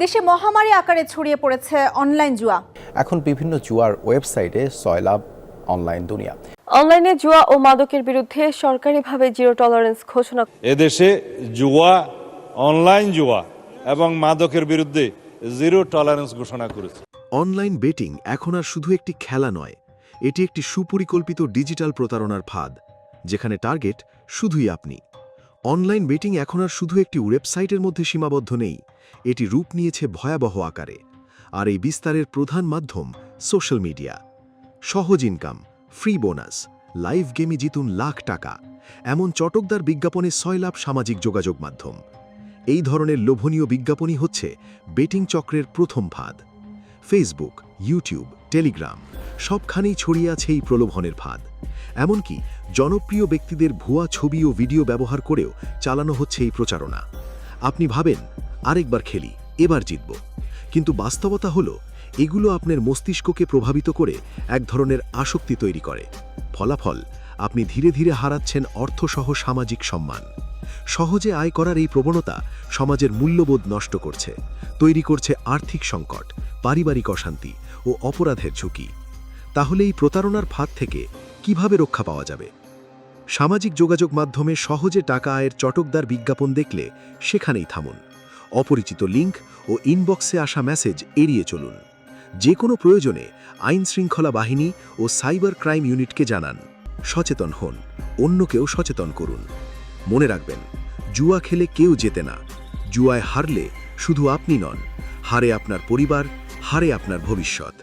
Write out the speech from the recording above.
দেশে মহামারী আকারে ছড়িয়ে পড়েছে অনলাইন জুয়া। এখন বিভিন্ন জুয়ার ওয়েবসাইটে সয়লাব অনলাইন দুনিয়া। অনলাইনে জুয়া ও মাদকের বিরুদ্ধে সরকারিভাবে জিরো টলারেন্স ঘোষণা। এদেশে জুয়া, অনলাইন জুয়া এবং মাদকের বিরুদ্ধে জিরো টলারেন্স ঘোষণা করেছে। অনলাইন বেটিং এখন আর শুধু একটি খেলা নয়, এটি একটি সুপরিকল্পিত ডিজিটাল প্রতারণার ফাঁদ, যেখানে টার্গেট শুধুই আপনি। অনলাইন বেটিং এখন আর শুধু একটি ওয়েবসাইটের মধ্যে সীমাবদ্ধ নেই, এটি রূপ নিয়েছে ভয়াবহ আকারে। আর এই বিস্তারের প্রধান মাধ্যম সোশ্যাল মিডিয়া। সহজ ইনকাম, ফ্রি বোনাস, লাইভ গেমে জিতুন লাখ টাকা, এমন চটকদার বিজ্ঞাপনে সয়লাব সামাজিক যোগাযোগ মাধ্যম। এই ধরনের লোভনীয় বিজ্ঞাপনই হচ্ছে বেটিং চক্রের প্রথম ফাঁদ। ফেসবুক, ইউটিউব, টেলিগ্রাম সবখানেই ছড়িয়ে আছে এই প্রলোভনের ফাঁদ। এমনকি জনপ্রিয় ব্যক্তিদের ভুয়া ছবি ও ভিডিও ব্যবহার করেও চালানো হচ্ছে এই প্রচারণা। আপনি ভাবেন, আরেকবার খেলি, এবার জিতব। কিন্তু বাস্তবতা হলো, এগুলো আপনার মস্তিষ্ককে প্রভাবিত করে এক ধরনের আসক্তি তৈরি করে। ফলাফল, আপনি ধীরে ধীরে হারাচ্ছেন অর্থসহ সামাজিক সম্মান। সহজে আয় করার এই প্রবণতা সমাজের মূল্যবোধ নষ্ট করছে, তৈরি করছে আর্থিক সংকট, পারিবারিক অশান্তি ও অপরাধের ঝুঁকি। তাহলে এই প্রতারণার ফাঁদ থেকে কিভাবে রক্ষা পাওয়া যাবে? সামাজিক যোগাযোগ মাধ্যমে সহজে টাকা আয়ের চটকদার বিজ্ঞাপন দেখলে সেখানেই থামুন। অপরিচিত লিঙ্ক ও ইনবক্সে আসা মেসেজ এড়িয়ে চলুন। যে কোনো প্রয়োজনে আইনশৃঙ্খলা বাহিনী ও সাইবার ক্রাইম ইউনিটকে জানান। সচেতন হন, অন্যকেও সচেতন করুন। মনে রাখবেন, জুয়া খেলে কেউ জেতে না। জুয়ায় হারলে শুধু আপনি নন, হারে আপনার পরিবার, হারে আপনার ভবিষ্যৎ।